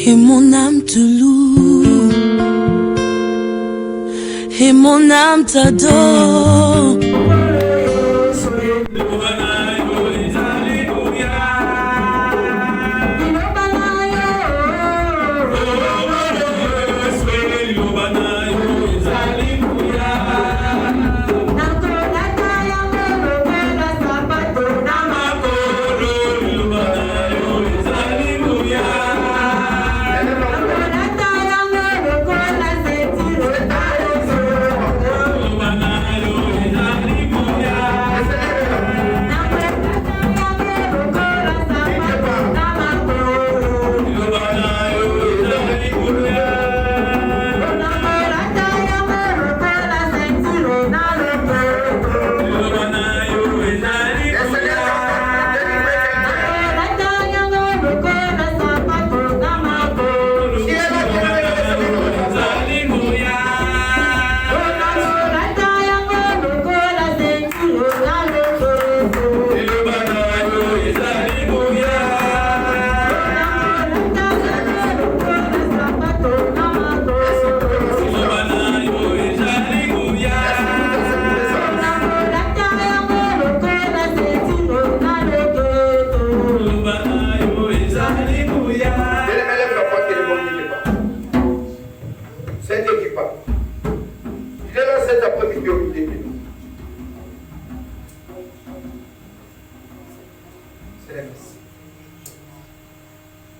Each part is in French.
Et mon âme te loue, et mon âme t'adore.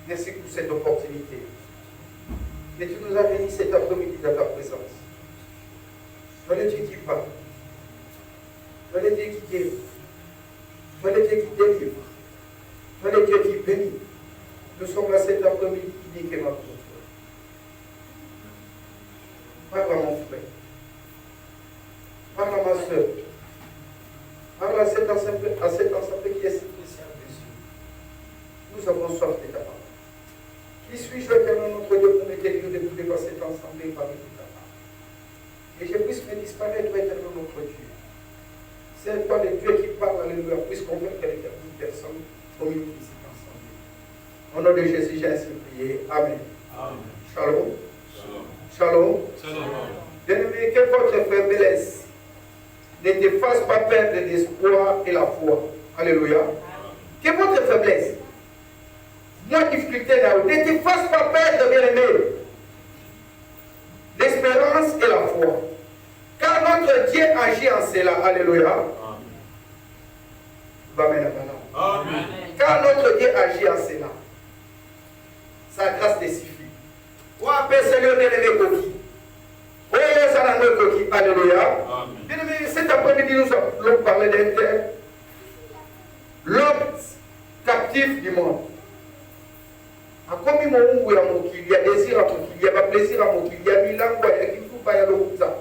Merci pour cette opportunité. Et tu nous as bénis cet après-midi dans ta présence. Toi le Dieu qui parle. Toi le Dieu qui guérit. Toi le Dieu qui délivre. Toi le Dieu qui bénit. Nous sommes là cet après-midi uniquement pour toi. Parle à mon frère. Parle à ma soeur. Parle à cet ensemble qui est si spécial dessus. Nous avons soif de ta parole. Qui suis-je, éternel notre Dieu, pour m'éteindre de tout devant cet ensemble et parler de ta parole. Et je puisse me disparaître, éternel notre Dieu. C'est toi le Dieu qui parle, alléluia, puisse convaincre l'éternelle personne au milieu de cet ensemble. Au nom de Jésus, j'ai ainsi prié. Amen. Amen. Shalom. Shalom. Shalom. Shalom. Bien-aimé, que votre faiblesse ne te fasse pas perdre l'espoir et la foi. Alléluia. Que votre faiblesse, moi difficulté là, ne te fasse pas perdre, bien-aimé, l'espérance et la foi. Car notre Dieu agit en cela. Alléluia. Amen. Amen. Car notre Dieu agit en cela. Sa grâce te suffit. Ou appelle Seigneur bien-aimé coquille. Oui, ça n'a pas coquille. Alléluia. Bien-aimé, cet après-midi, nous allons parler d'un thème. L'homme captif du monde. A comme il y a désir à mourir, il y a plaisir à mourir, il y a milan, il y a qui faut pas y aller au ça.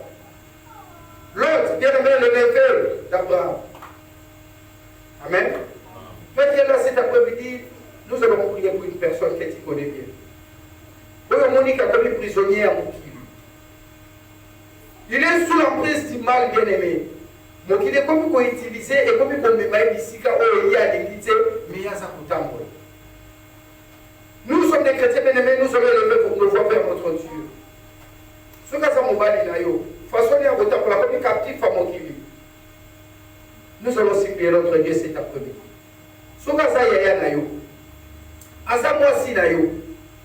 L'autre, bien aimé, le neveu d'Abraham. Amen. Maintenant, là, cet après-midi, nous allons prier pour une personne que tu connais bien. Oui, Monique a commis prisonnier à Moukili. Il est sous l'emprise du mal, bien aimé. Donc, il est comme il est utilisé et comme il est mis ici, car il y a des quittés, mais il y a ça pour t'envoyer. Nous sommes des chrétiens bien-aimés, nous sommes élevés pour nous voir vers notre Dieu. Ce que ça m'a dit, façon de voter pour la première captive à mon kiwi. Nous allons supplier notre Dieu cet après-midi. Ce que ça y a nayo, asa moi si nayo,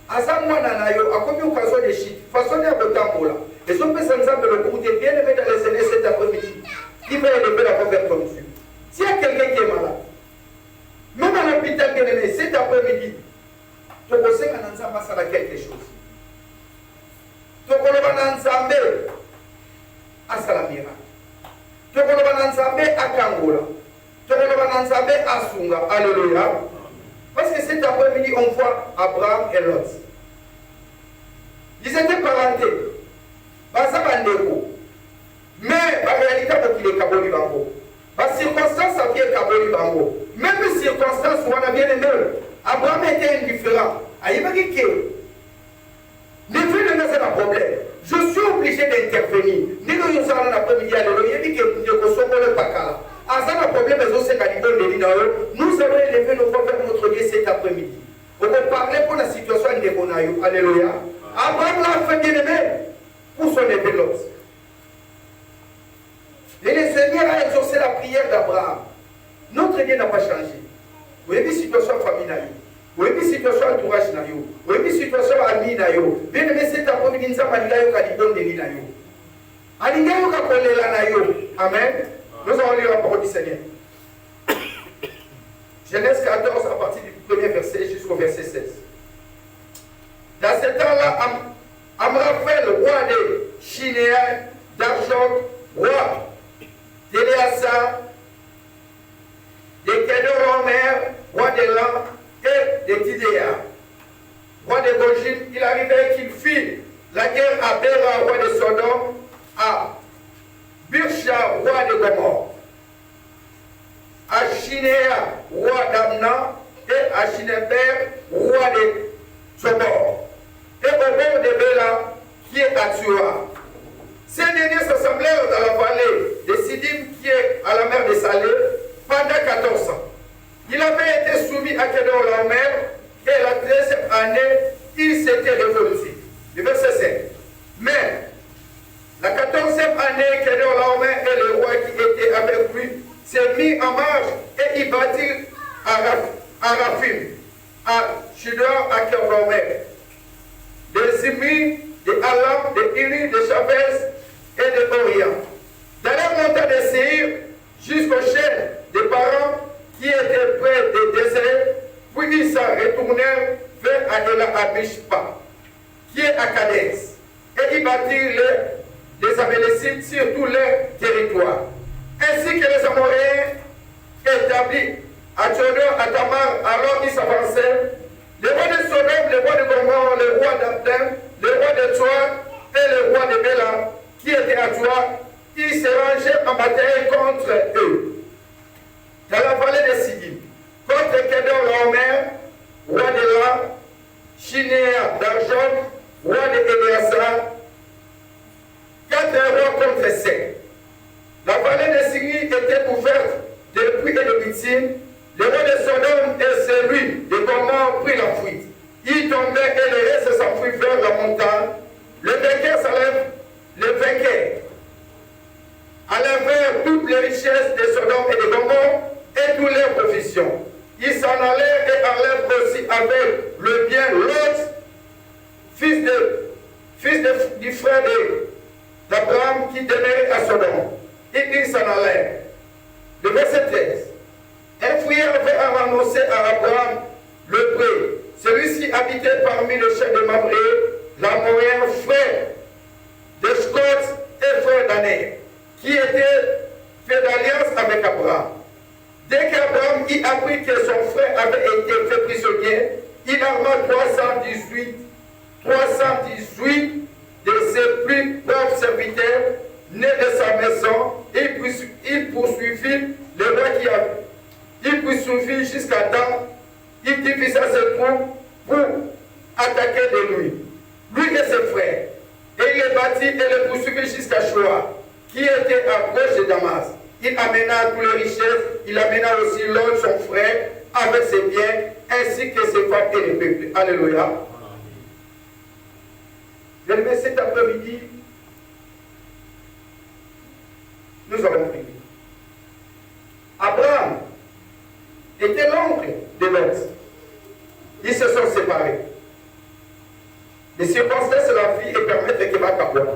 asa moi nanayo, a combien d'occasions de shit, façon de voter pour là. Et ce que ça nous a le coup de bien-aimé dans les Seigneur cet après-midi, il va élever la voix vers ton Dieu. S'il y a quelqu'un qui est malade, même à l'hôpital bien-aimé, cet après-midi, tu conseilles à Nanzamba ça quelque chose. Tu connais Nanzamba à Salamira. Tu connais Nanzamba à Kangola. Tu connais Nanzamba à Sunga. Alléluia. Parce que cet après-midi, on voit Abraham et Lot. Ils étaient parentés. Basa Bandeko. Mais la réalité, c'est qu'il est Kaboli Bango. La circonstance, c'est qu'il est Kaboli Bango. Même les circonstances où on a bien aimé. Abraham était indifférent. Il m'a dit que c'est un problème. Je suis obligé d'intervenir. Nous sommes l'après-midi à l'heure. Il dit que nous sommes pas là. Un problème, nous allons élever nos voix vers notre Dieu cet après-midi. On va parler pour la situation de Alléluia. Abraham l'a fait bien aimé pour son épée Lot. Et le Seigneur a exaucé la prière d'Abraham. Notre Dieu n'a pas changé. Vous avez vu la situation familiale. Vous avez vu la situation entourage. Vous avez vu la situation amie. Bien aimé, c'est après-midi, nous avons dit Amen. Nous allons lire la parole du Seigneur. Genèse 14 à partir du premier verset jusqu'au verset 16. Dans ce temps-là, Amraphel, roi de Shinéa, d'Arjok, roi d'Éléazar, de Kedoromer, roi de Lan et de Tidéa, roi de Gojim, il arrivait qu'il fit la guerre à Béra, roi de Sodome, à Birsha, roi de Gomorre, à Shinéa, roi d'Amna, et à Shinéber, roi de Zobor, et au bord de Béla, qui est à Tua. Ces derniers s'assemblèrent dans la vallée de Sidim, qui est à la mer de Salé, pendant 14 ans. Il avait été soumis à Kedorlaomer, et la 13e année, il s'était révolté. Le verset 7. Mais la 14e année, Kedorlaomer et le roi qui était avec lui s'est mis en marche et il bâtit à Raphim, à Shidor, à Kedorlaomer, de Zimri, de Alam, de Iri, de Chavez et de Orient. Dans la montagne de Séhir, jusqu'au chêne des parents qui étaient près des déserts, puis ils s'en retournèrent vers Adela à Mishpa, qui est à Kadès, et ils bâtirent les Amélécites sur tous leurs territoires, ainsi que les Amoréens établis à Tchodor, à Tamar. Alors ils s'avançaient, les rois de Sodome, les rois de Gomorre, le roi d'Abdem, le roi de Tsoa et le roi de Béla, qui étaient à Tsoa, ils se rangeaient en bataille contre eux. Dans la vallée de Sidim, contre Kedorlaomer, roi de Lan, Shinéa d'Arjok, roi de Éléazar, 4 rois contre 5. La vallée de Syrie était couverte de pluie et de victimes. Le roi de Sodome et celui de Gomorre prit la fuite. Ils tombaient et le reste s'enfuit vers la montagne. Le vainqueur s'enlève, le vainqueur enlèvèrent toutes les richesses de Sodome et de Gomorre et toutes leurs provisions. Ils s'en allèrent et enlèvent aussi avec le bien Lot, fils du frère d'Abraham qui demeurait à Sodome. Et ils s'en allèrent. Le verset 13. Un frère avait annoncé à Abraham le pré. Celui-ci habitait parmi les chefs de Mamré, l'Amoréen, frère de Scott et frère d'Aner, qui était fait d'alliance avec Abraham. Dès qu'Abraham y apprit que son frère avait été fait prisonnier, il arma 318 de ses plus braves serviteurs nés de sa maison. Il poursuivit le roi qui avait. Il poursuivit jusqu'à temps. Il divisa ses troupes pour attaquer de lui et ses frères. Et il les battit et les poursuivit jusqu'à Shoah, qui était à gauche de Damas. Il amena toutes les richesses, il amena aussi Lot, son frère, avec ses biens, ainsi que ses femmes et les peuples. Alléluia. Bien-aimés, cet après-midi, nous avons prié. Abraham était l'oncle de Lot. Ils se sont séparés. Les circonstances de la vie et permettent qu'il va Abraham.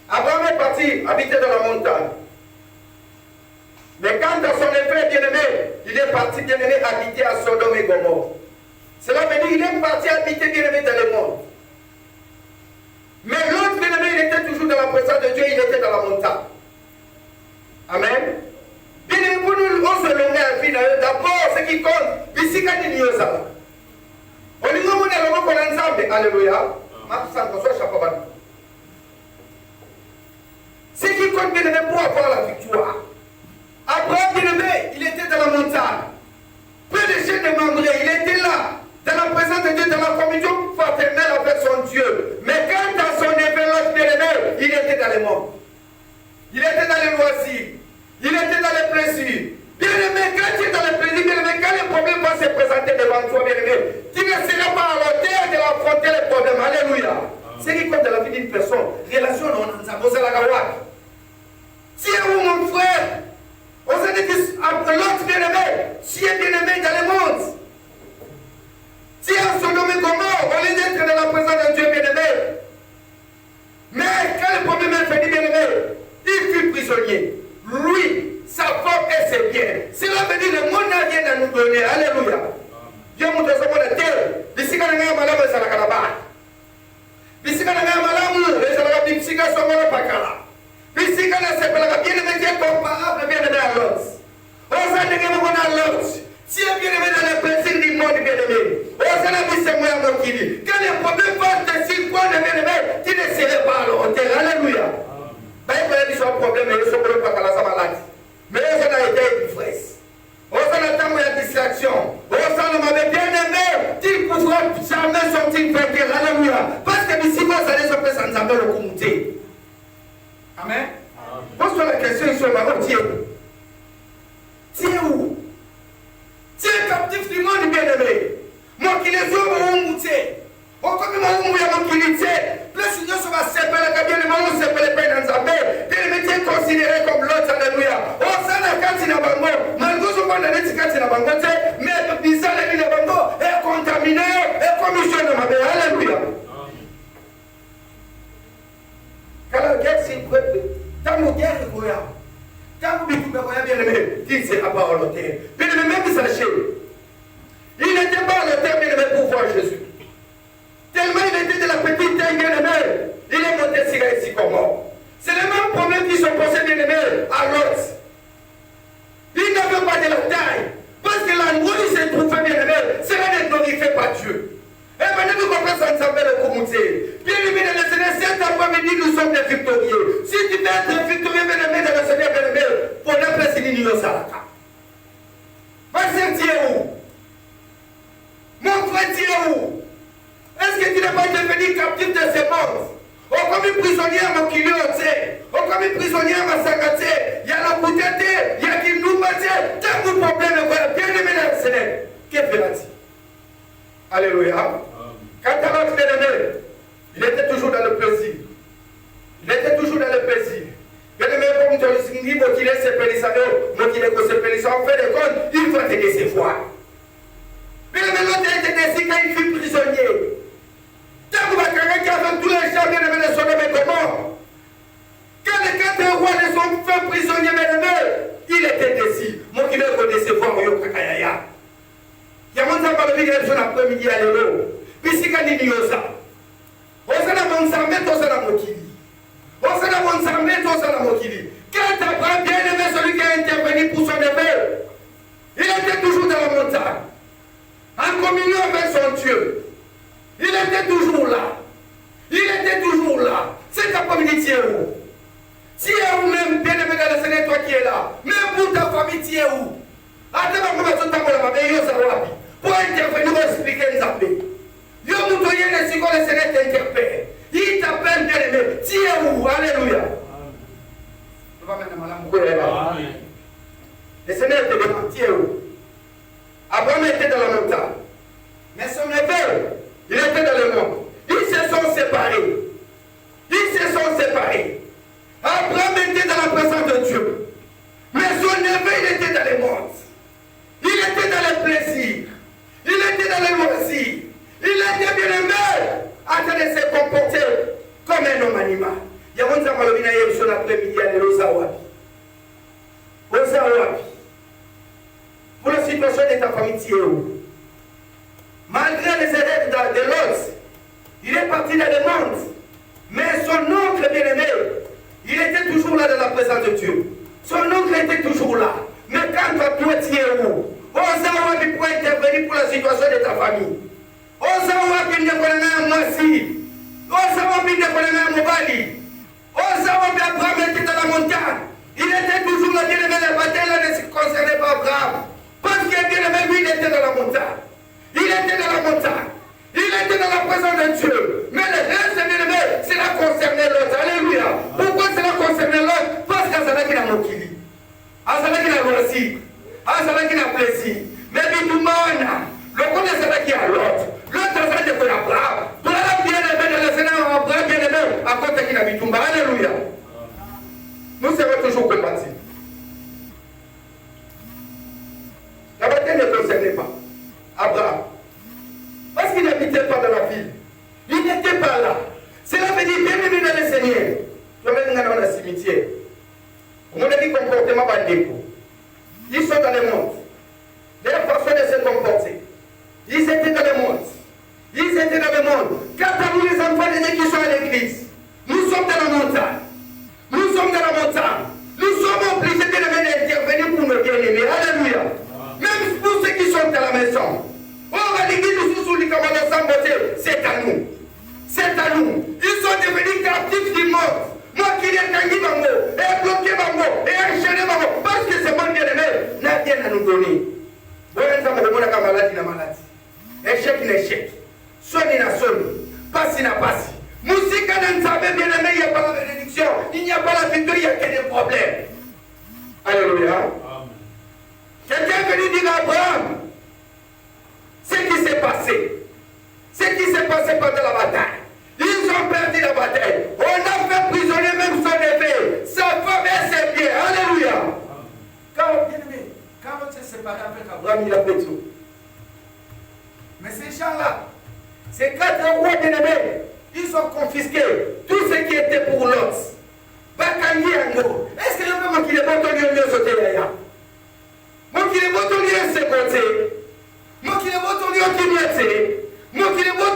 Abraham est parti habiter dans la montagne. Mais quand dans son effet bien-aimé, il est parti bien-aimé habiter à Sodome et Gomorre. Cela veut dire qu'il est parti habiter bien-aimé dans le monde. Mais l'autre bien-aimé, il était toujours dans la présence de Dieu, il était dans la montagne. Amen. Bien-aimé, pour nous, on se longe à la vie. D'abord, ce qui compte, ici, quand il y a ça. On dit, nous, on est là, on est ensemble. Alléluia. Ce qui compte, bien-aimé, pour avoir la victoire. Abraham, bien-aimé, il était dans la montagne. Peu de gens de Mamré, il était là, dans la présence de Dieu, dans la communion fraternelle avec son Dieu. Mais quand dans son événement, bien-aimé, il était dans le monde. Il était dans les loisirs. Il était dans les plaisirs. Bien-aimé, quand tu es dans les plaisirs, bien-aimé, quand les problèmes vont se présenter devant toi, bien-aimé, tu ne Ce qui compte dans la vie d'une personne, relation, on a posé la gawa. Si vous, mon frère, on s'est dit après l'autre bien-aimé, si est bien-aimé dans le monde. Si en Sodome et Gomorrhe, on est d'être dans la présence de Dieu bien-aimé. Mais quand le problème est fini bien-aimé, il fut prisonnier. Lui, sa femme et ses biens. Cela veut dire que le monde n'a rien à nous donner. Alléluia. Dieu nous donne la terre. Ici, quand on a un malade, c'est la calabash. Ici, quand on a un malade, c'est la calabash. Ici, quand on a un malade, ici, quand on a un malade, bien-aimé, comparable, bien-aimé à l'autre. On s'en est à l'autre. Si on bien aimé dans les plaisirs du monde bien aimé, on s'en a mis c'est moi à mon kili. Quand les problèmes vont te surprendre bien aimé, tu ne serais pas à l'hôtel. Alléluia. Ben, il y a un problème, mais ils sont pas à la maladie. Mais on s'en a été ivresse. On s'en a tant de distraction. On s'en a bien aimé, tu ne pourras jamais sortir vainqueur. Alléluia. Parce que ici, moi, ça les a fait sans jamais le communauté. Amen. Pose-toi la question, ils sont là, Dieu. Tu es où? Tu es captif du monde bien-aimé. Moi qui les hommes ont mouté. Au comme moi, on m'a quitté. Le Seigneur se va séparer la bien-aimé, on s'appelle pas dans sa paix. Bien-aimé, tu es considéré comme l'autre, alléluia. On s'en a quand il a bango. Malgré ce qu'on a dit quand il a bango, mais le bizarre, il a bango est contaminé, est commissionné de ma paix, alléluia. Quand la guerre s'est prête, tant que guerre est couillard. Quand vous bien aimé, dites c'est la parole au terre. Bien aimé, même sachez, il n'était pas à l'autel bien aimé pour voir Jésus. Tellement il était de la petite taille bien aimé, il est monté ici comme mort. C'est les mêmes problèmes qui sont posés bien aimé à l'autre. Il n'avait pas de la taille. Parce que l'endroit où il se trouvait bien aimé, cela n'est glorifié par Dieu. Et maintenant nous comprenons ça s'appelle le communauté. Bien aimé dans le Seigneur, cet après-midi nous sommes des victorieux. Si tu veux être victorieux bien aimé dans le Seigneur bien aimé, pour la place il n'y a pas. Parce que tu es où? Mon frère, tu es où? Est-ce que tu n'es pas devenu captif de ces mondes? Oh, comme un prisonnier à mon kilo, oh, comme un prisonnier à ma sagate, il y a la bouteille, il y a qui nous bat, tant de problèmes, bien aimé dans le Seigneur. Que fera-t-il? Alléluia. Quand à l'autre bien-aimé, il était toujours dans le plaisir. Il était toujours dans le plaisir. Bien-aimé, comme tu as dit, moi qui laisse ses pélissados, moi qui laisse ses pélissados, on fait des comptes, il faut te décevoir. Bien-aimé, l'autre était décidé quand il fut prisonnier. Tant que quelqu'un qui avait tous les gens bien-aimés de Sodome et Gomorrhe, quand les 4 rois les ont fait prisonniers, bien-aimé, il était décidé. Moi qui laisse décevoir, yo kakayaya. Il y a mon temps par le milieu de l'après-midi à l'élo. Puis si quand il y a ça, on s'en a mon samedi, on s'en a mon kili. On s'en a mon samedi, on s'en a mon kili. Quand Abraham bien aimé celui qui a intervenu pour son neveu, il était toujours dans la montagne, en communion avec son Dieu. Il était toujours là. Il était toujours là. C'est après-midi, tu es où? Tu es où même, bien aimé dans le Seigneur, toi qui es là? Même pour ta famille, tu es où? Attends, pour intervenir, pour expliquer les appels. Yo moutoye le siko le Seigneur t'interpelle. Il t'appelle bien aimé. Tu es où? Alléluia. Le Seigneur te demande, tu es où? Abraham était dans la montagne. Mais son neveu, il était dans le monde. Ils se sont séparés. Ils se sont séparés. Abraham était dans la présence de Dieu. Mais son neveu, il était dans le monde. Il était dans le plaisir. Il était dans le loisir. Il était bien aimé en train de se comporter comme un homme animal. Il y a un homme qui a été son après-midi à l'Osawabi. Osawabi. Pour la situation de ta famille, tu es où? Malgré les erreurs de l'autre, il est parti dans le monde. Mais son oncle bien-aimé, il était toujours là dans la présence de Dieu. Son oncle était toujours là. Mais quand toi, tu es où? Osawabi pour intervenir pour la situation de ta famille. Osawabi ne connaît pas moi si. Osawabi ne connaît pas Mobali. Osawabi Abraham était dans la montagne. Il était toujours là, bien aimé, la bataille là ne se concernait pas Abraham. Parce que bien aimé, lui, il était dans la montagne. Il était dans la montagne. Il était dans la présence de Dieu. Mais le reste, bien aimé, cela concernait l'autre. Alléluia. Pourquoi cela concernait l'autre? Parce que c'est là qu'il a moqué. Ah, c'est là qu'il a réussi. Ah, c'est là qu'il a plaisir. Mais tout le monde, le monde, c'est là qu'il y a l'autre. L'autre, c'est là qu'il y a Abraham. Pour la bien aimé, dans le Seigneur, Abraham, na bitumba. Alléluia. Nous serons toujours combatifs. La bataille ne concernait pas Abraham. Parce qu'il n'habitait pas dans la ville. Il n'était pas là. Cela veut dire, bienvenue dans le Seigneur. Tu vas venir dans le cimetière. On a dit comportement par défaut. Ils sont dans le monde. Leur façon de se comporter. Ils étaient dans le monde. Ils étaient dans le monde. Quand à nous les enfants de Dieu qui sont à l'église, nous sommes dans la montagne. Nous sommes dans la montagne. Nous sommes obligés d'intervenir pour nos bien-aimés. Alléluia. Même pour ceux qui sont à la maison. On va dire que nous sommes les camarades sans beauté. C'est à nous. C'est à nous. Ils sont devenus captifs du monde. Moi qui l'ai tangué bango, et bloqué bango, et enchaîné bango. Parce que c'est mon bien-aimé. N'a rien à nous donner. Vous avez une maladie, la maladie. Échec, une échec. Sonne, na sonne. Passe, na passe. Musique, on ne savait bien aimé, il n'y a pas la bénédiction. Il n'y a pas la victoire, il n'y a que des problèmes. Alléluia. Quelqu'un est venu dire à Abraham ce qui s'est passé. Ce qui s'est passé pendant la bataille. Ils ont perdu la bataille. On a fait prisonnier même son effet. Sa femme et ses pieds. Alléluia. Quand on s'est séparé avec Abraham, il a fait tout. Mais ces gens-là, ces 4 rois bien-aimés, ils ont confisqué tout ce qui était pour l'autre. Bakangi Ango. Est-ce que le moment qu'il est bon, il est sauté là? Moi qui est bon, il est sécoté. Moi qui est bon, il est optimité. Moi qui est bon,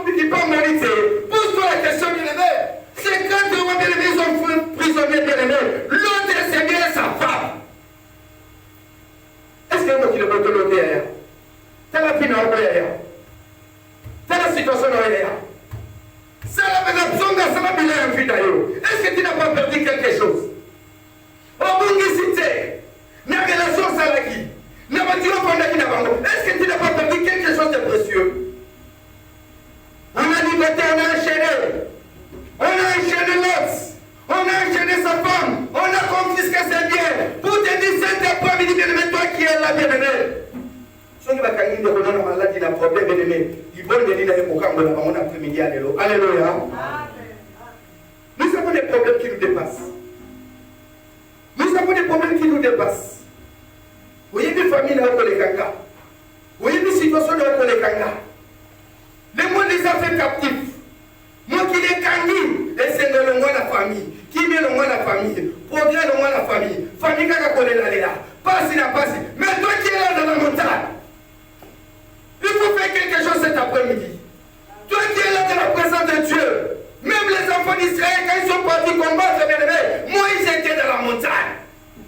il n'est pas mérité. Pose-toi la question, bien-aimé. Ces 4 rois bien-aimés, ils ont fait prisonnier bien-aimé. L'autre, c'est bien sa femme. Est-ce que moi qui est bon, il est là? C'est la finale, c'est la situation là. C'est la bénédiction, c'est la bilan. Est-ce que tu n'as pas perdu quelque chose? Au bout de cité, la relation salaki, la voiture pendant qui n'a pas. Est-ce que tu n'as pas perdu quelque chose de précieux? On a liberté, on a enchaîné. On a enchaîné l'autre. On a enchaîné sa femme. On a confisqué ses biens. Pour te dire, c'est après-midi, bien-aimé, toi qui es là, bien-aimé. Ceux qui vont gagner des maladies, des problèmes, bien-aimé, ils vont venir dans les programmes de la après-midi. Alléluia. Nous avons des problèmes qui nous dépassent. Nous avons des problèmes qui nous dépassent. Vous voyez des familles là où les gangas. Vous voyez des situations là où les gangas. Le monde les a fait captifs. Moi qui les gangi, et c'est le loin la famille. Qui met le loin la famille. Progrès le loin la famille. Famille qui a collé là. Passe, il a passé. Mais toi qui es là dans la montagne. Il faut faire quelque chose cet après-midi. Toi qui es là dans la présence de Dieu, même les enfants d'Israël, quand ils sont partis combattre, moi ils étaient dans la montagne.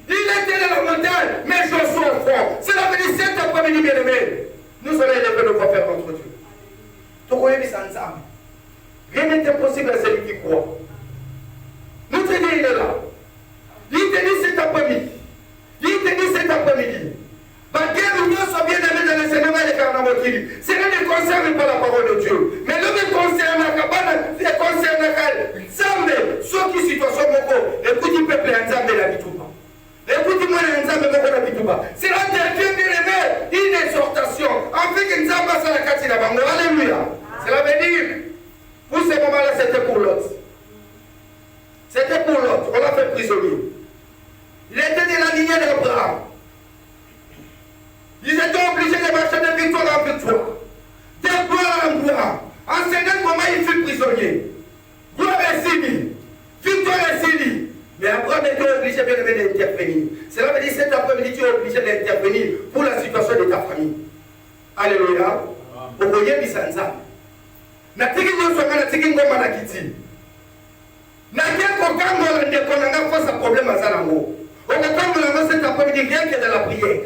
Ils étaient dans la montagne, mais je suis au front. Cela veut dire cet après-midi, bien-aimé, nous sommes élevés de quoi faire contre Dieu. Rien n'est impossible à celui qui croit. Nous te disons, il est là. Il te dit cet après-midi. Il te dit cet après-midi. Cela ne concerne pas la parole de Dieu. Mais l'homme concerne ceux qui situation écoute peuple ensemble la bituba. Écoute-moi la bituba. C'est là que Dieu bien-aimé, une exhortation. En fait que nous avons passé la carte la bango. Alléluia. Cela veut dire, pour ce moment-là, c'était pour l'autre. C'était pour l'autre. On l'a fait prisonnier. Il était de la lignée d'Abraham. Ils étaient obligés de marcher de victoire en victoire, de gloire en gloire. En certain moment, il fut prisonnier. Gloire est finie, victoire est finie. Mais Abraham était obligé d'intervenir. Cela veut dire que cet après-midi, tu es obligé d'intervenir pour la situation de ta famille. Alléluia. Vous voyez, Bissanza. Natiki nyosonga natiki ngoma na kiti. Nakia kokango le konanga face à problème à Zalango. On a comme le cet après-midi rien que de la prière.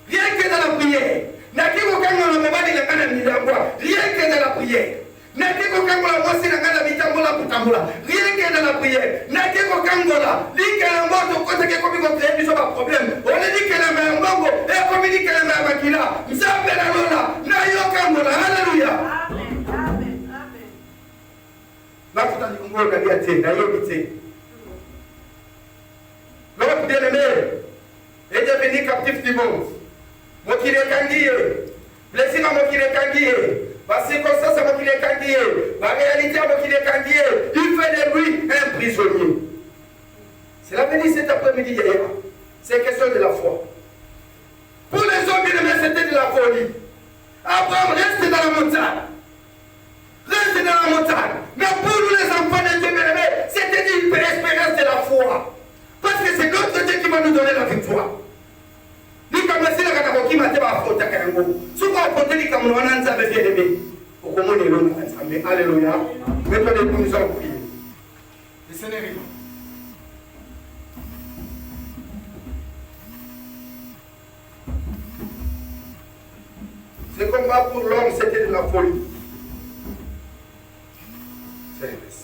Rien que de la prière. Naki kokango le mobali la kana midangwa. Rien que de la prière. Naki kokango la mosi la kana mitambola kutambula. Rien que de la prière. Naki kokango la li que la moto kote ke komi ko créer biso ba problème. On dit que la main mbongo et comme dit que la main bakila. Nzambe la lola. Na yo kango la. Alléluia. L'autre bien-aimé est devenu captif du monde. Moi qui l'ai cangué, plaisir à moi qui l'ai cangué. Par circonstance, c'est moi qui l'ai candié. Par réalité, c'est moi qui l'ai candié. Il fait de lui un prisonnier. C'est la béni cet après-midi hier. C'est question de la foi. Pour les hommes bien-aimés, c'était de la folie. Abraham reste dans la montagne. Reste dans la montagne. Mais pour nous les enfants de Dieu bien-aimés, c'était une expérience de la foi. Parce que c'est notre Dieu qui va nous donner la victoire. Ni kama sila kata qui m'a affronter kango. Sous quoi affronter les comme on a un bien aimé. Au comment les longs ensemble. Alléluia. Maintenant les nous allons prier. Le Seigneur est là. Ce combat pour l'homme, c'était de la folie. C'est merci.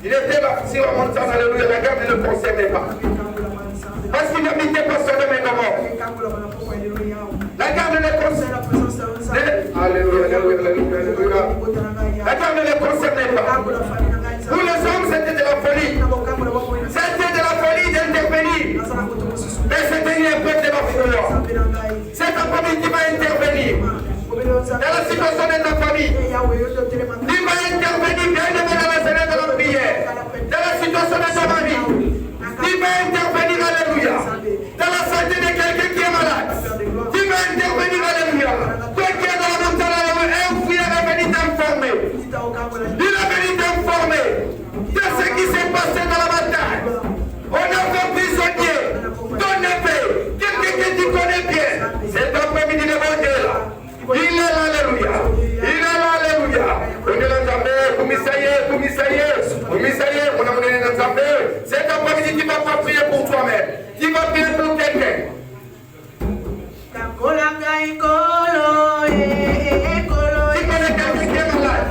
Il était là sur la montagne, alléluia, la garde ne le concernait pas. Parce qu'il n'habitait pas sur le même mort. La garde ne le concernait pas. Alléluia, alléluia, alléluia. La garde ne le concernait pas. Pour les hommes, c'était de la folie. C'était de la folie d'intervenir. Mais c'était une épreuve de la foi. C'est ta famille qui va intervenir. Dans la situation de ta famille. Il va intervenir bien dans la scène de la prière. Dans la situation de ta famille. Il va intervenir, alléluia. Dans la santé de quelqu'un qui est malade. Il va intervenir, alléluia. Toi qui es dans la montagne, alléluia, un fouillard est venu t'informer. Il est venu t'informer de ce qui s'est passé dans la bataille. On a fait prisonnier ton neveu, quelqu'un que tu connais bien. C'est après-midi de mon Dieu là. Il est là, alléluia. Il est là, alléluia. On est là, on a donné notre affaire. C'est après-midi, tu ne vas pas prier pour toi-même. Tu vas prier pour quelqu'un. Tu connais quelqu'un qui est malade.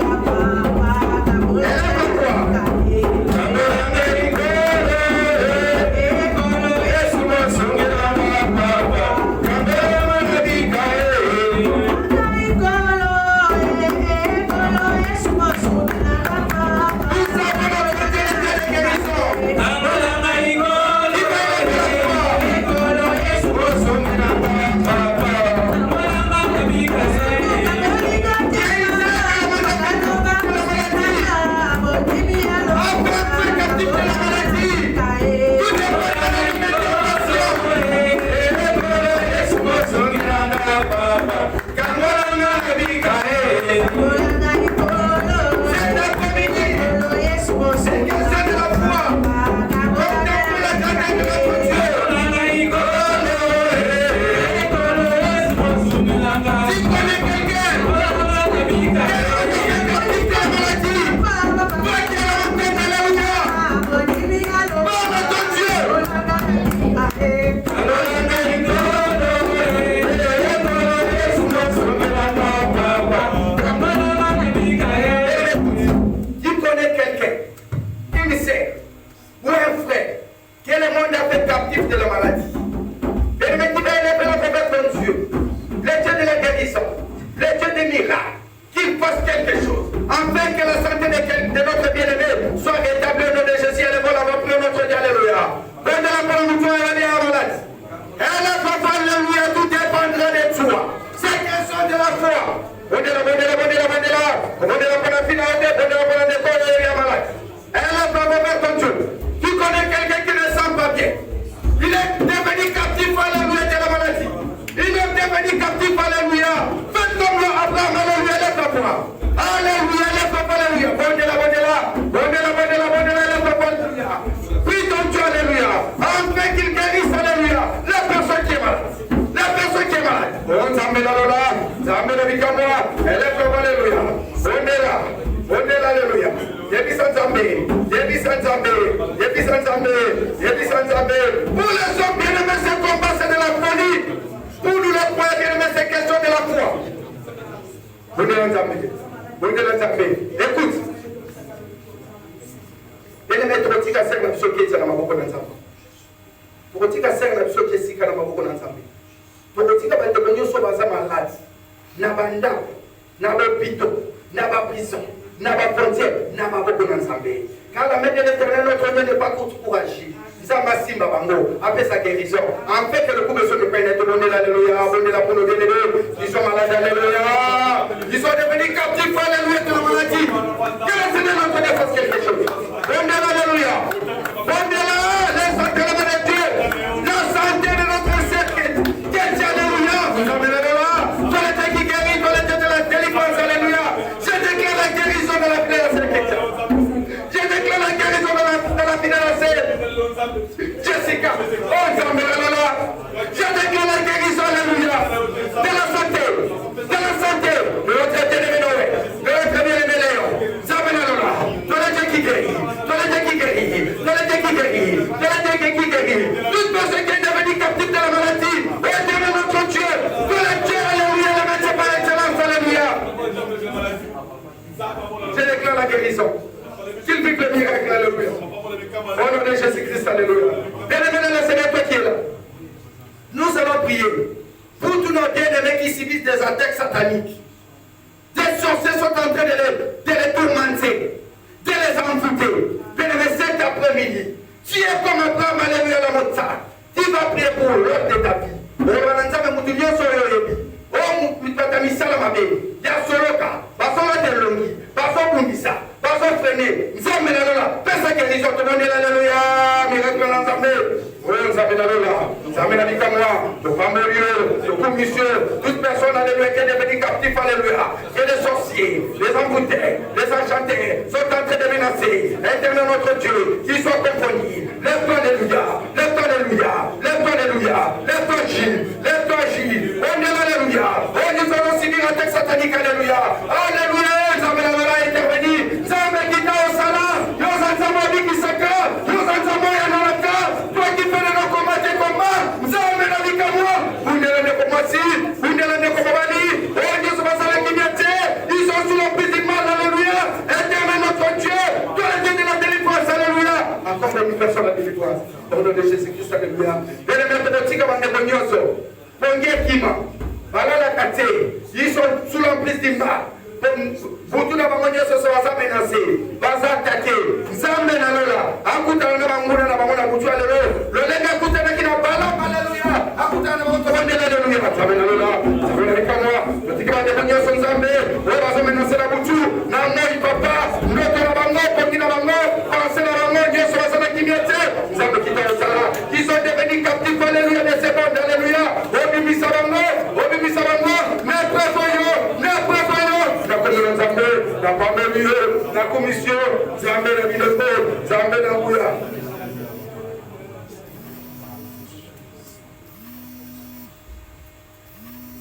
alléluia, la commission, Zambé la Binoko, Zambé la Boula.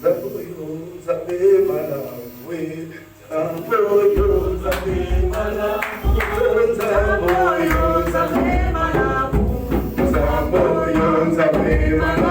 Zamboyo, Zambé Malawi, Zamboyo, Zambé Malawi, Zamboyo, Zambé Malawi, Zamboyo, Zambé Malawi.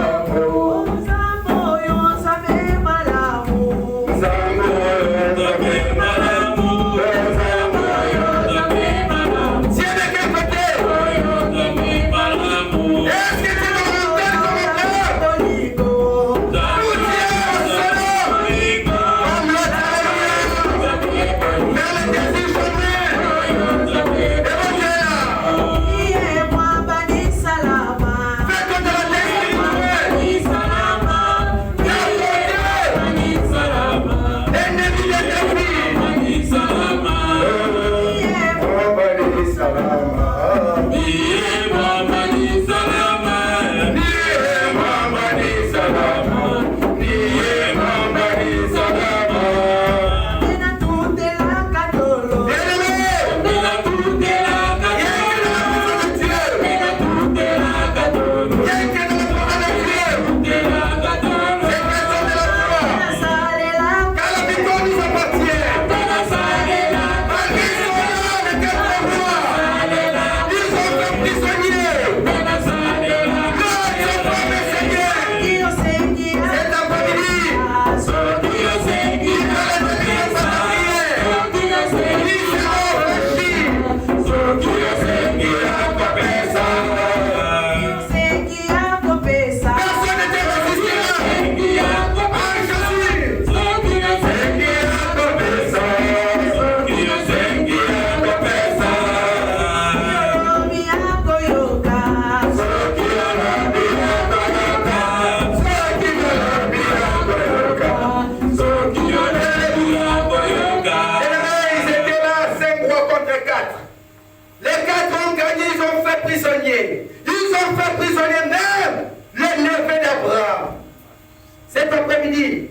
Cet après-midi,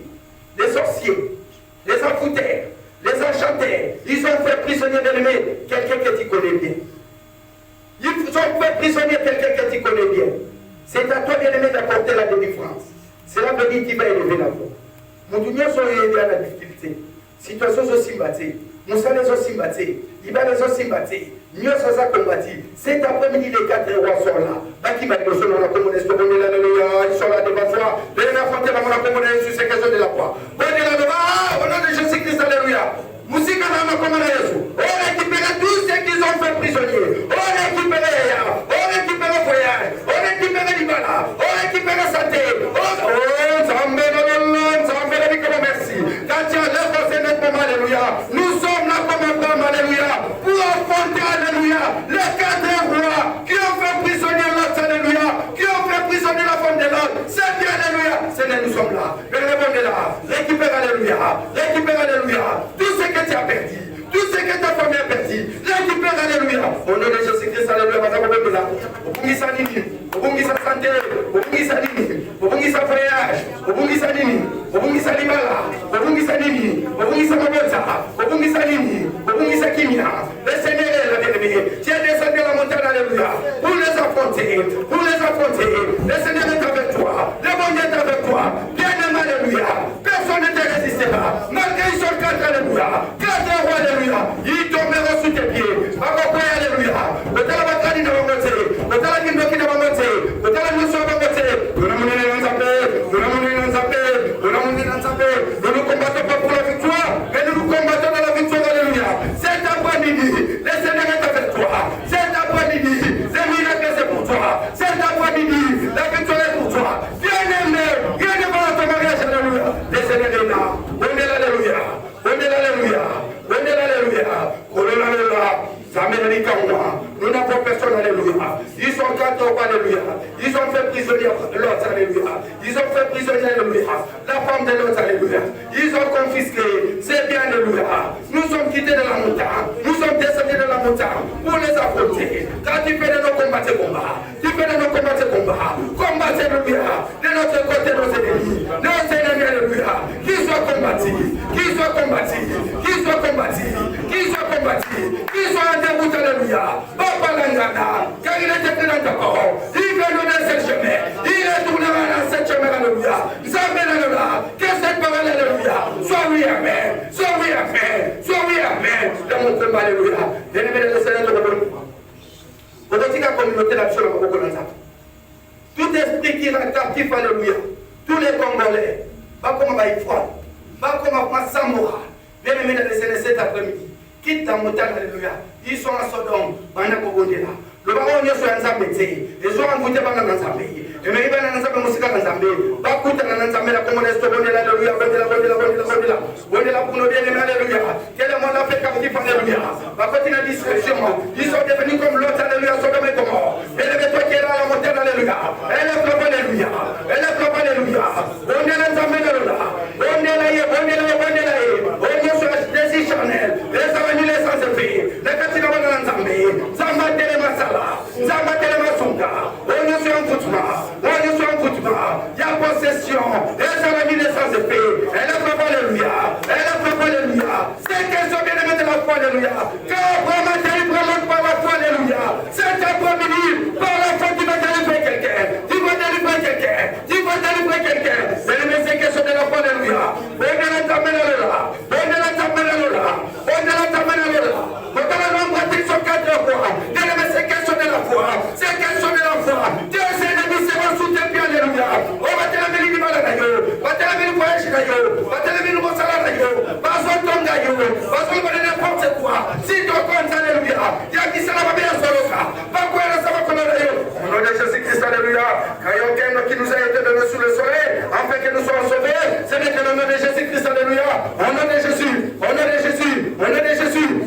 les sorciers, les enfouteurs, les enchanteurs, ils ont fait prisonnier d'ennemis quelqu'un que tu connais bien. Ils ont fait prisonnier quelqu'un que tu connais bien. C'est à toi, bien-aimé, d'apporter la délivrance. Cela veut dire qu'il va élever la voix. Mon dunia sont aidés à la difficulté. Situation aussi battée. Nous sommes les aussi battés. Il va les aussi battés. Nous sommes combattus. Cet après-midi, les 4 rois sont là. Baki m'a dit, ils sont là devant toi. Les affronter la monnaie sur ces questions de la foi. Au nom de Jésus-Christ, alléluia. Musique à la commande Jésus. On récupère tout ce qu'ils ont fait prisonnier. On récupère le voyage. On récupère l'Ibala. On récupère la santé. Merci. Quand tu as l'œuvre, c'est nettement, alléluia. Nous sommes là comme un homme, alléluia. Pour affronter, alléluia, les 4 rois qui ont fait prisonnier l'autre, alléluia. Qui ont fait prisonnier la femme de l'autre. C'est bien, alléluia. Seigneur, nous sommes là. Le répondez là. Récupère, alléluia. Récupère, alléluia. Tout ce que tu as perdu. Tout ce que ta famille a perdu. Récupère, alléluia. Au nom de Jésus-Christ, alléluia. Obungisa nini, obungisa santé, obungisa nini, obungisa voyage, obungisa nini, obungisa libala, obungisa nini, obungisa mabota, obungisa nini, obungisa kimia. Le Seigneur est là, bien-aimé. Tu es descendu à la montagne, alléluia, pour les affronter, pour les affronter. Le Seigneur est avec toi, le bon Dieu est avec toi. Bien-aimé, alléluia. Personne ne te résistera. Malgré ils sont 4, alléluia. 4 rois, alléluia. Ils tomberont sous tes pieds. Alléluia. Nous ne combattons pas pour la victoire, mais nous nous combattons dans la victoire, alléluia. Cet après-midi, le Seigneur est avec toi. Cet après-midi, les miracles c'est pour toi. Cet après-midi, la victoire est pour toi. Bien-aimé, viens devant ton mariage, alléluia. Le Seigneur est là. On est là, alléluia. On est là, alléluia. On est là, alléluia. On est là, alléluia. Nous n'avons personne, alléluia. Ils sont 4 rois, alléluia. Ils ont fait prisonnier l'autre, alléluia. Ils ont fait prisonnier, alléluia. La femme de l'autre, alléluia. Ils ont confisqué. C'est bien, alléluia. Nous sommes quittés de la montagne. Nous sommes descendus de la montagne pour les affronter. Quand tu fais de nos combats, tu fais de nos combats. Combattez, alléluia. De notre côté, nos ennemis. Nos ennemis, alléluia. Qu'ils soient combattus. Qu'ils soient combattus. Qu'ils soient combattus. Qu'ils soient combattus. alléluia. Bien-aimé dans le Seigneur, vous avez la communauté d'Absalom à beaucoup d'entre tout esprit qui est captif, alléluia. Tous les Congolais, pas comme à Ifouane, pas comme à Samora. Bien-aimé dans le Seigneur cet après-midi. Quitte ta montagne, alléluia. Ils sont à Sodome, Banakobondela. Le baron est sur un zambé, les gens ont goûté pendant un zambé. Et mais il va dans un zambé, musique dans un zambé. Pas coûter dans un zambé, la commande est sur Bondela, alléluia, Bondela, Bondela, pour nous bien aimer, alléluia. Quel est mon affaire captif, alléluia. Va continuer la distraction. Ils sont devenus comme l'autre, alléluia, Sodome et Gomorrhe. Et le toi qui est là à la montagne, alléluia. Elle est propre, alléluia. Elle est propre, alléluia. Bondela, zambé, alléluia. Bondela, on est sur un désir charnel. Les avenues, les sans effet. Les quatrièmes dans un zambé. Zamba, Télémasala. Zamba, Télémasunga. On est sur un football. Il y a possession. Les avenues, les sans effet. Elle est propre, alléluia. C'est qu'elles sont bien aimées de la foi, alléluia. Car vraiment, tu ne prends pas la foi, alléluia. C'est ta première. Par la foi, tu vas délivrer quelqu'un. Tu vas délivrer quelqu'un. Mais c'est qu'elles sont de la foi, alléluia. Qui nous a été donné sous le soleil, afin que nous soyons sauvés, ce n'est que le nom de Jésus-Christ, alléluia. Au nom de Jésus,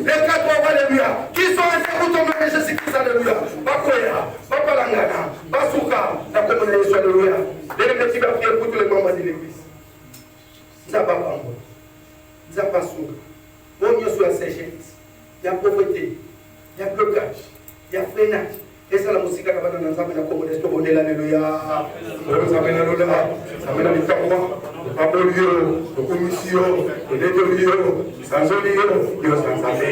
les quatre alléluia, qui sont interrompus au nom de Jésus-Christ, alléluia. Bakoya, Bapalangana, Basuka, la communauté, alléluia. Les petits va prier pour tous les membres de l'église. Zababango, Zabasuka, on y sur la sécheresse, il y a pauvreté, il y a blocage, il y a freinage. Et ça, la musique, la communauté, alléluia. Nous amène la victoire, le Pablo, le commission, le Nédolio, Sanzolio, Dieu s'ensamble,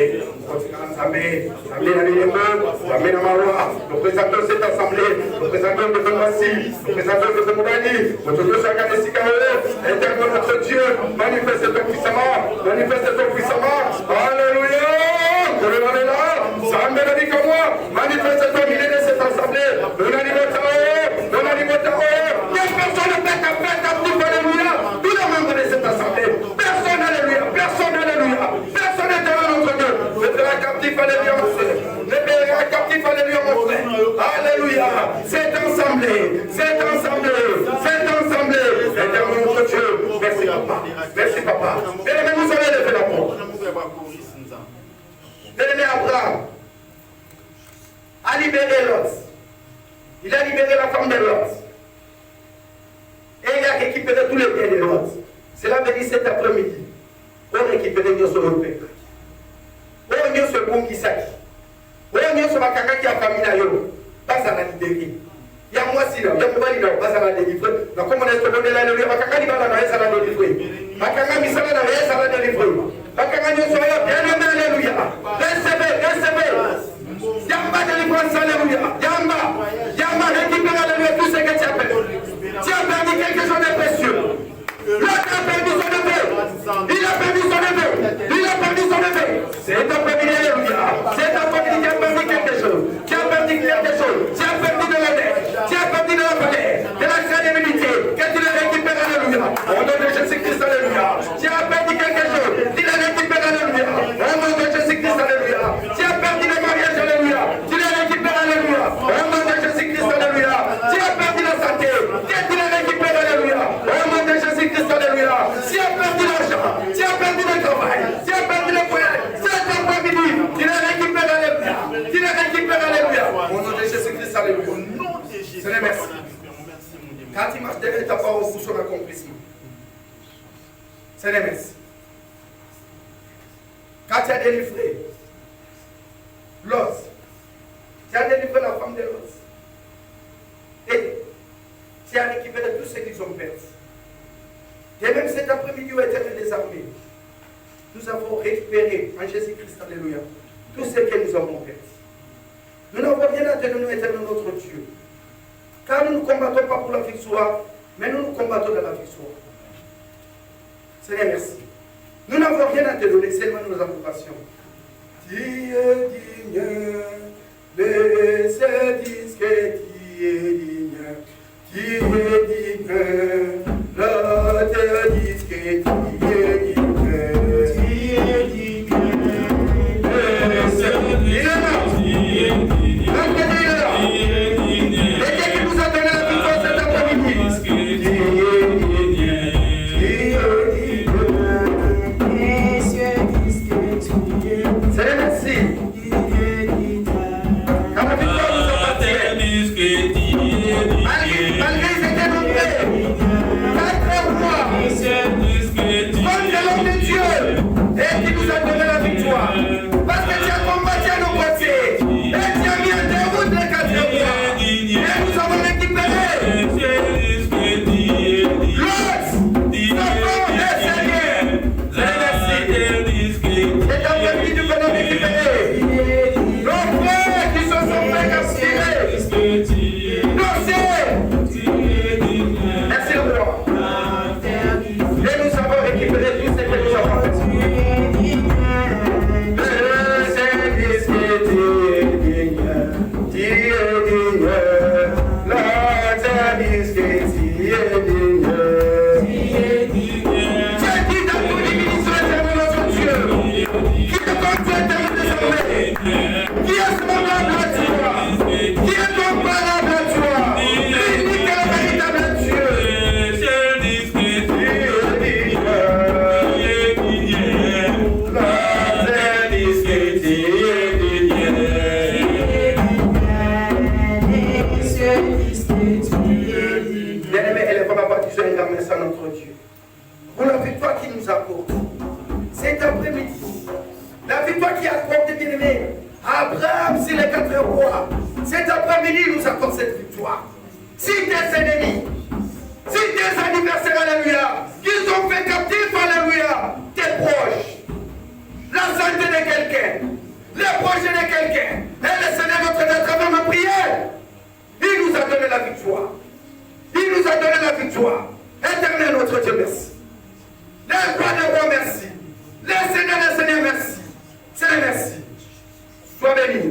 le présenteur de cette assemblée, le présenteur de Massi, le présenteur de Moubani, notre Dieu chacun de Sikaolo, éternel notre Dieu, manifeste-toi puissamment, alléluia, Zambé dit comme moi, manifeste-toi milieu de cette assemblée, quelle personne ne peut captif, alléluia, tous les membres de cette assemblée, personne, alléluia, personne n'est devant notre Dieu, ne paiera captif, alléluia, mon frère, ne paiera captif, alléluia, mon frère, alléluia, cette assemblée, éternel notre Dieu, merci papa, bien-aimé, vous allez lever la porte. Bien-aimé Abraham a libéré Lot. Il a libéré la femme de Lot. Et il a récupéré tous les biens de Lot. Cela veut dire cet après-midi, on a récupéré Dieu sur le peuple. On a Dieu sur le bon qui s'acquit. On a Dieu sur la caca qui a famille d'ailleurs. Pas à la libérer. Il y a moi si là, il y a moi là, pas à la délivrer. Donc comment est-ce que vous allez le ma caca va la délivrer. Ma caca mi sala la délivrer. Ma caca Dieu soit là, bien aimé, alléluia. Recevez. Yamba délivrance, alléluia. Yamba récupère, alléluia, tout ce que tu as perdu. Tu as perdu quelque chose de précieux. L'autre a perdu son neveu. Il a perdu son neveu. C'est ta famille, alléluia. C'est ta famille qui a perdu quelque chose. Tu as perdu de la dette. Tu as perdu de la palais, de la crédibilité. Que tu le récupères, alléluia. Au nom de Jésus-Christ, alléluia. Tu as perdu quelque chose. Tu le récupères, alléluia. Au nom de Jésus-Christ, alléluia. Tu as perdu le mariage, alléluia. Tu le récupères, alléluia. Au nom de Jésus-Christ, alléluia. Tu as perdu la santé. Que tu le récupères, alléluia. Au nom de Jésus-Christ, alléluia. Tu as perdu l'argent. Tu as perdu le travail. Tu as perdu le foyer. C'est après-midi. Tu le récupères, alléluia. Au nom de Jésus-Christ, alléluia. C'est le merci. Quand il marche derrière ta parole pour son accomplissement. C'est le merci. Quand tu as délivré Lot, tu as délivré la femme de Lot. Et tu as récupéré tout ce qu'ils ont perdu. Et même cet après-midi où éternel des armées, nous avons récupéré en Jésus-Christ, alléluia, tout ce que nous avons perdu. Nous n'avons rien à te donner, éternel notre Dieu. Car nous ne combattons pas pour la victoire, mais nous combattons dans la victoire. Seigneur, merci. Nous n'avons rien à te donner, seulement nos approbations. qui est digne, laissez disque qui est digne, l'autre disque qui est digne, cet après-midi, il nous accorde cette victoire. Si tes ennemis, si tes anniversaires, alléluia, qu'ils ont fait captifs, alléluia, tes proches, la santé de quelqu'un, les projets de quelqu'un, et le Seigneur notre Dieu, à travers ma prière, il nous a donné la victoire. Il nous a donné la victoire. Éternel notre Dieu, merci. Le roi des rois, merci. Le Seigneur, merci. Seigneur, merci. Sois béni,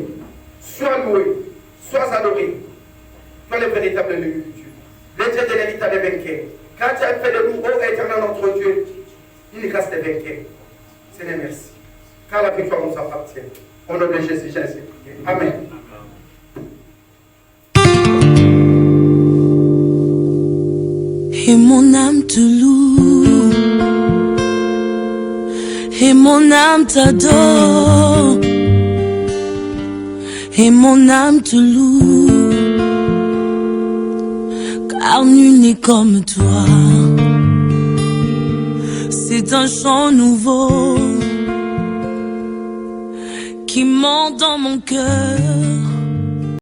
sois loué, sois adoré. Toi le véritable Dieu de Dieu. Le Dieu de l'éternel vainqueur. Quand tu as fait de nous, ô éternel notre Dieu, il reste vainqueur. Seigneur, merci. Car la victoire nous appartient. Au nom de Jésus, Jésus. Amen. Et mon âme te loue, et mon âme t'adore, et mon âme te loue, car nul n'est comme toi. C'est un chant nouveau qui monte dans mon cœur.